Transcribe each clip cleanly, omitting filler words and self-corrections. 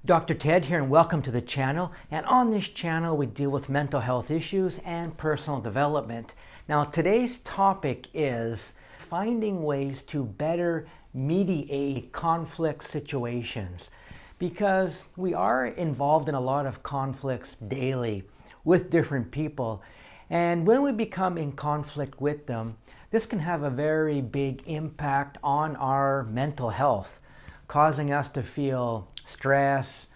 Dr. Ted here, and welcome to the channel. And on this channel we deal with mental health issues and personal development. Now today's topic is finding ways to better mediate conflict situations, because we are involved in a lot of conflicts daily with different people, and when we become in conflict with them, this can have a very big impact on our mental health, causing us to feel stress,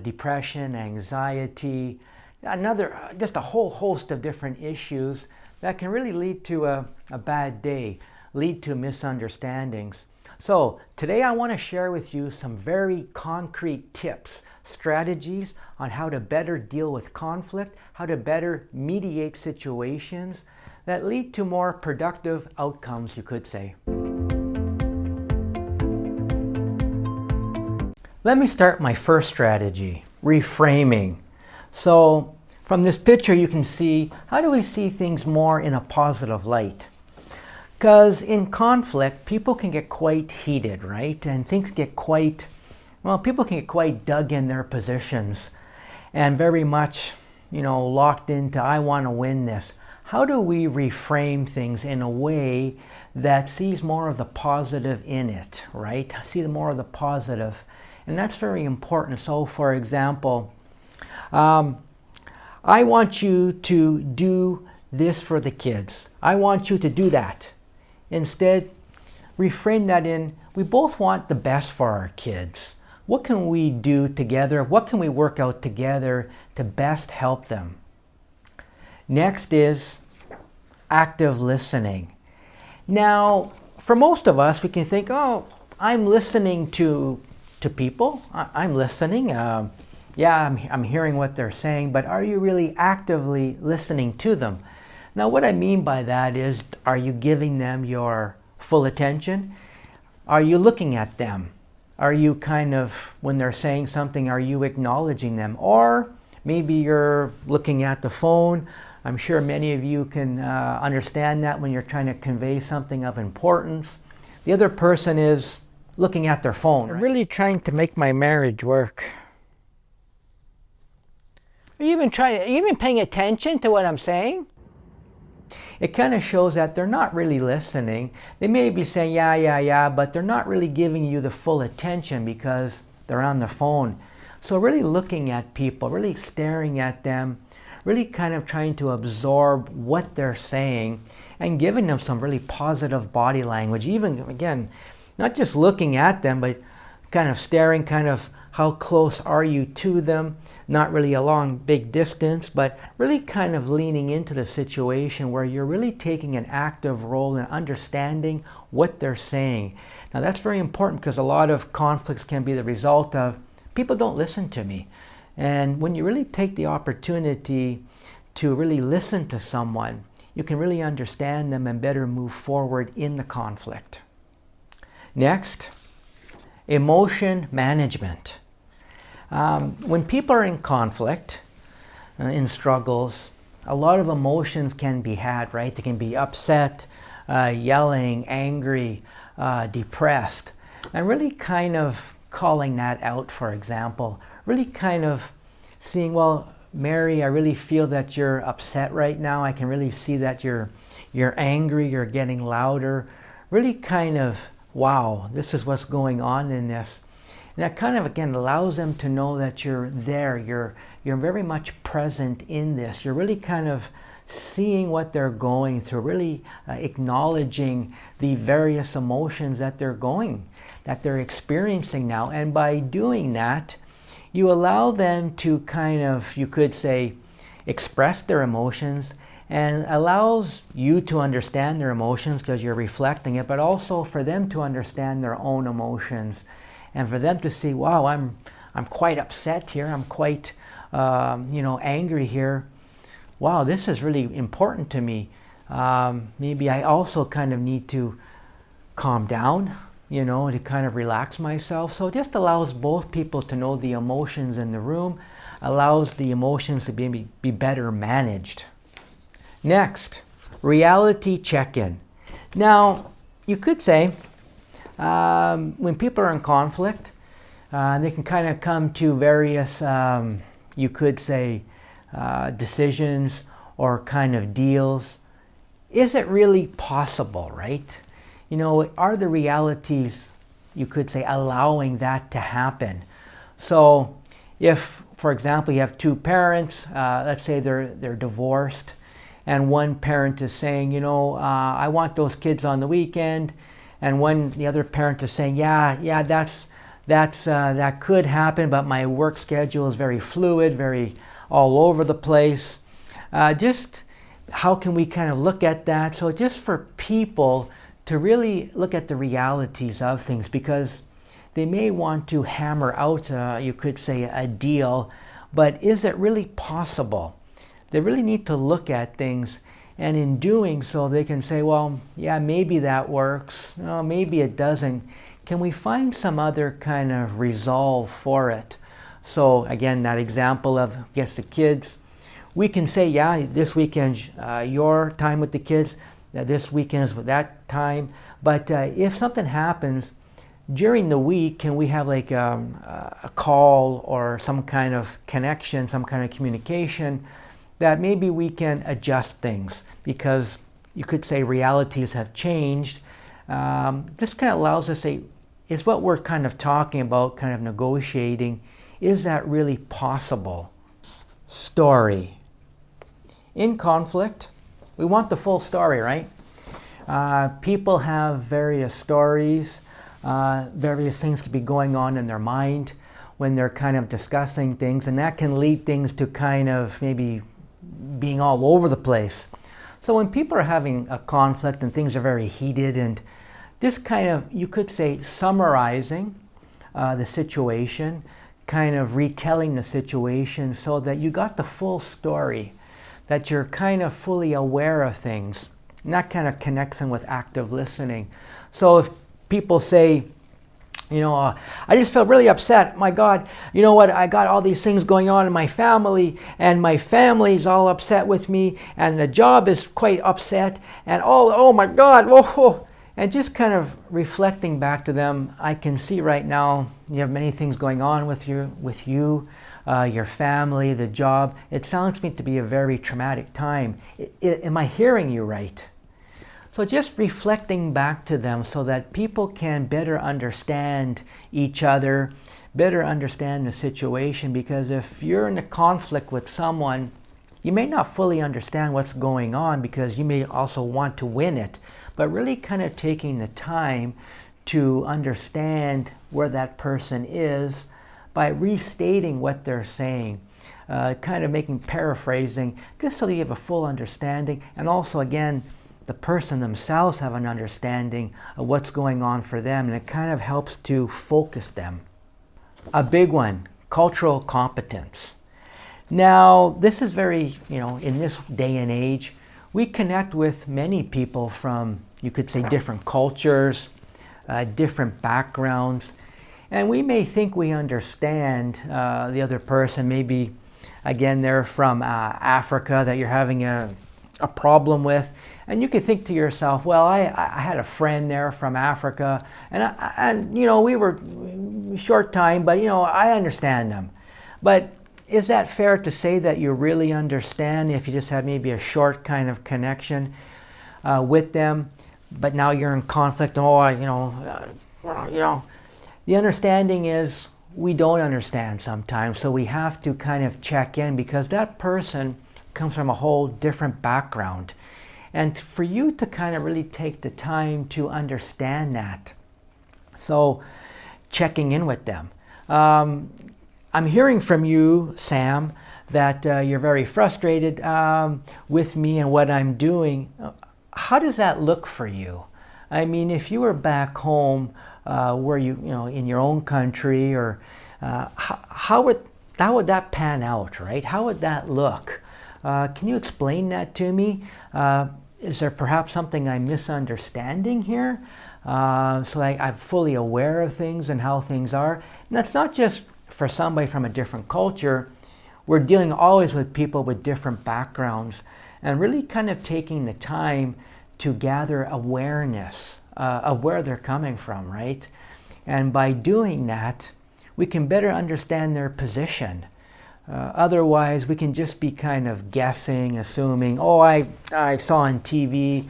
depression, anxiety, just a whole host of different issues that can really lead to a bad day, lead to misunderstandings. So today I want to share with you some very concrete tips, strategies on how to better deal with conflict, how to better mediate situations that lead to more productive outcomes, you could say. Let me start my first strategy, reframing. So from this picture you can see, how do we see things more in a positive light? Because in conflict, people can get quite heated, right? And things get people can get quite dug in their positions and very much, locked into, I want to win this. How do we reframe things in a way that sees more of the positive in it, right? See more of the positive. And that's very important. So for example, I want you to do this for the kids. I want you to do that. Instead, reframe that in, we both want the best for our kids. What can we do together? What can we work out together to best help them? Next is active listening. Now, for most of us, we can think, oh, I'm listening to people. I'm listening. I'm hearing what they're saying, but are you really actively listening to them? Now, what I mean by that is, are you giving them your full attention? Are you looking at them? Are you when they're saying something, are you acknowledging them? Or maybe you're looking at the phone. I'm sure many of you can understand that when you're trying to convey something of importance. The other person is looking at their phone. I'm really trying to make my marriage work. Are you even paying attention to what I'm saying? It kind of shows that they're not really listening. They may be saying, yeah, but they're not really giving you the full attention because they're on the phone. So really looking at people, really staring at them, really kind of trying to absorb what they're saying and giving them some really positive body language. Even, again, not just looking at them, but kind of staring, how close are you to them? Not really a long, big distance, but really kind of leaning into the situation where you're really taking an active role in understanding what they're saying. Now that's very important, because a lot of conflicts can be the result of people don't listen to me. And when you really take the opportunity to really listen to someone, you can really understand them and better move forward in the conflict. Next, emotion management. When people are in conflict, in struggles, a lot of emotions can be had, right? They can be upset, yelling, angry, depressed. And really kind of calling that out, for example. Really kind of seeing, well, Mary, I really feel that you're upset right now. I can really see that you're angry, you're getting louder. Really kind of, wow, this is what's going on in this. And that kind of, again, allows them to know that you're there. You're very much present in this. You're really kind of seeing what they're going through, really acknowledging the various emotions that they're experiencing now. And by doing that, you allow them to you could say, express their emotions, and allows you to understand their emotions because you're reflecting it, but also for them to understand their own emotions. And for them to see, wow, I'm quite upset here. I'm quite, angry here. Wow, this is really important to me. Maybe I also kind of need to calm down, to kind of relax myself. So it just allows both people to know the emotions in the room, allows the emotions to be better managed. Next, reality check-in. Now, you could say, when people are in conflict, They can kind of come to various, you could say, decisions or kind of deals. Is it really possible, right? You know, are the realities, you could say, allowing that to happen? So if, for example, you have two parents, let's say they're divorced, and one parent is saying, you know, I want those kids on the weekend, and the other parent is saying, yeah, that could happen, but my work schedule is very fluid, very all over the place. Just how can we kind of look at that? So just for people to really look at the realities of things, because they may want to hammer out, you could say, a deal, but is it really possible? They really need to look at things, and in doing so, they can say, well, yeah, maybe that works. No, maybe it doesn't. Can we find some other kind of resolve for it? So again, that example of, I guess, the kids, we can say, yeah, this weekend's your time with the kids, this weekend is with that time. But if something happens during the week, can we have like a call or some kind of connection, some kind of communication that maybe we can adjust things, because you could say realities have changed. This kind of allows us to say, is what we're kind of talking about, kind of negotiating, is that really possible? Story. In conflict, we want the full story, right? People have various stories, various things to be going on in their mind when they're kind of discussing things, and that can lead things to kind of maybe being all over the place. So when people are having a conflict and things are very heated, and this kind of, you could say, summarizing the situation, kind of retelling the situation so that you got the full story, that you're kind of fully aware of things. And that kind of connects in with active listening. So if people say, you know, I just felt really upset. My God, you know what? I got all these things going on in my family, and my family's all upset with me, and the job is quite upset, and oh my God, whoa. And just kind of reflecting back to them, I can see right now you have many things going on with you, your family, the job. It sounds to me to be a very traumatic time. Am I hearing you right? So just reflecting back to them so that people can better understand each other, better understand the situation, because if you're in a conflict with someone, you may not fully understand what's going on because you may also want to win it, but really kind of taking the time to understand where that person is by restating what they're saying, kind of making paraphrasing, just so that you have a full understanding, and also again, the person themselves have an understanding of what's going on for them, and it kind of helps to focus them. A big one, cultural competence. Now, this is very, in this day and age, we connect with many people from, you could say, different cultures, different backgrounds, and we may think we understand the other person. Maybe, again, they're from Africa that you're having a problem with, and you could think to yourself, well, I had a friend there from Africa, and we were short time, but I understand them. But is that fair to say that you really understand if you just had maybe a short kind of connection with them, but now you're in conflict? The understanding is we don't understand sometimes, so we have to kind of check in, because that person comes from a whole different background. And for you to kind of really take the time to understand that. So checking in with them. I'm hearing from you, Sam, that you're very frustrated with me and what I'm doing. How does that look for you? I mean, if you were back home where in your own country, or how would that pan out, right? How would that look? Can you explain that to me? Is there perhaps something I'm misunderstanding here? So I'm fully aware of things and how things are. And that's not just for somebody from a different culture. We're dealing always with people with different backgrounds, and really kind of taking the time to gather awareness of where they're coming from, right? And by doing that, we can better understand their position. Otherwise, we can just be kind of guessing, assuming, oh, I saw on TV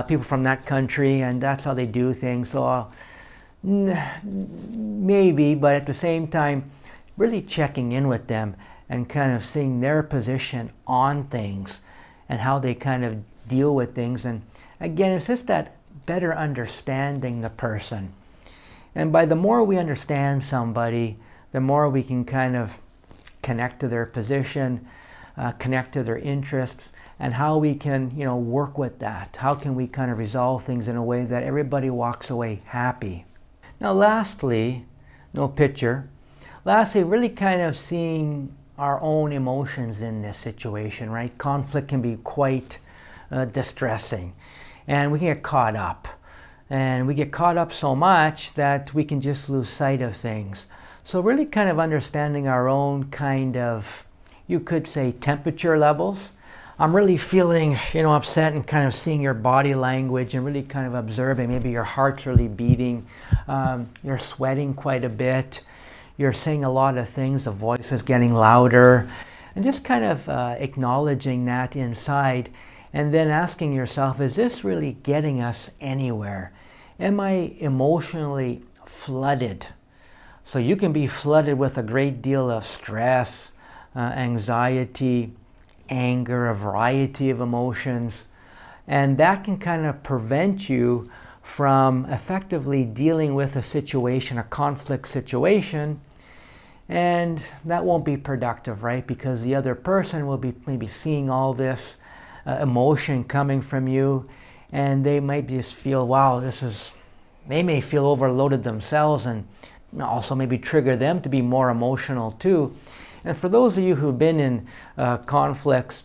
people from that country and that's how they do things, so maybe, but at the same time, really checking in with them and kind of seeing their position on things and how they kind of deal with things. And again, it's just that better understanding the person. And by the more we understand somebody, the more we can kind of connect to their position, connect to their interests, and how we can, work with that. How can we kind of resolve things in a way that everybody walks away happy? Now, lastly, no picture. Lastly, really kind of seeing our own emotions in this situation, right? Conflict can be quite distressing, and we can get caught up. And we get caught up so much that we can just lose sight of things. So really kind of understanding our own kind of, you could say, temperature levels. I'm really feeling, upset, and kind of seeing your body language and really kind of observing. Maybe your heart's really beating, you're sweating quite a bit, you're saying a lot of things, the voice is getting louder, and just kind of acknowledging that inside, and then asking yourself, is this really getting us anywhere? Am I emotionally flooded? So you can be flooded with a great deal of stress, anxiety, anger, a variety of emotions, and that can kind of prevent you from effectively dealing with a situation, a conflict situation, and that won't be productive, right? Because the other person will be maybe seeing all this emotion coming from you, and they might just feel, wow, they may feel overloaded themselves, and also maybe trigger them to be more emotional too. And for those of you who've been in conflicts,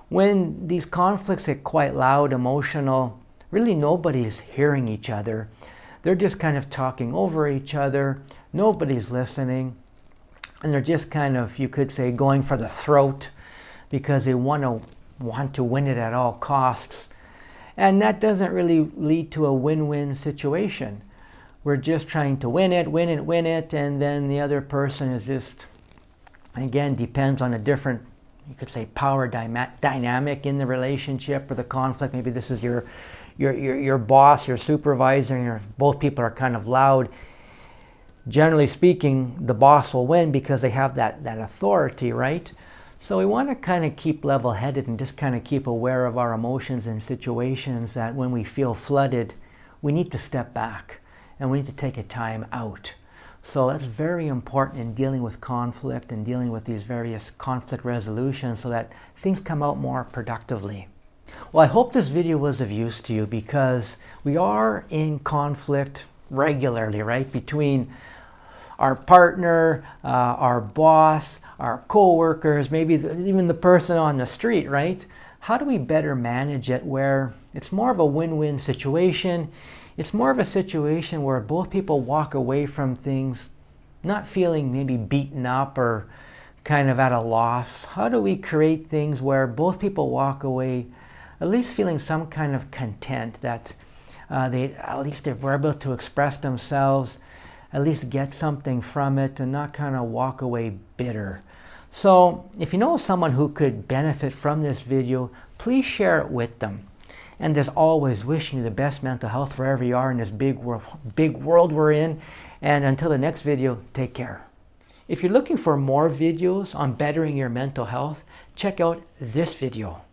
when these conflicts get quite loud, emotional, really nobody's hearing each other. They're just kind of talking over each other. Nobody's listening. And they're just kind of, you could say, going for the throat because they want to win it at all costs. And that doesn't really lead to a win-win situation. We're just trying to win it, and then the other person is just, again, depends on a different, you could say, power dynamic in the relationship or the conflict. Maybe this is your boss, your supervisor, and both people are kind of loud. Generally speaking, the boss will win because they have that authority, right? So we want to kind of keep level-headed and just kind of keep aware of our emotions in situations that when we feel flooded, we need to step back and we need to take a time out. So that's very important in dealing with conflict and dealing with these various conflict resolutions so that things come out more productively. Well, I hope this video was of use to you because we are in conflict regularly, right? Between our partner, our boss, our co-workers, maybe even the person on the street, right? How do we better manage it where it's more of a win-win situation? It's more of a situation where both people walk away from things not feeling maybe beaten up or kind of at a loss. How do we create things where both people walk away at least feeling some kind of content, that they were able to express themselves, at least get something from it, and not kind of walk away bitter? So if you know someone who could benefit from this video, please share it with them. And as always, wishing you the best mental health wherever you are in this big world we're in. And until the next video, take care. If you're looking for more videos on bettering your mental health, check out this video.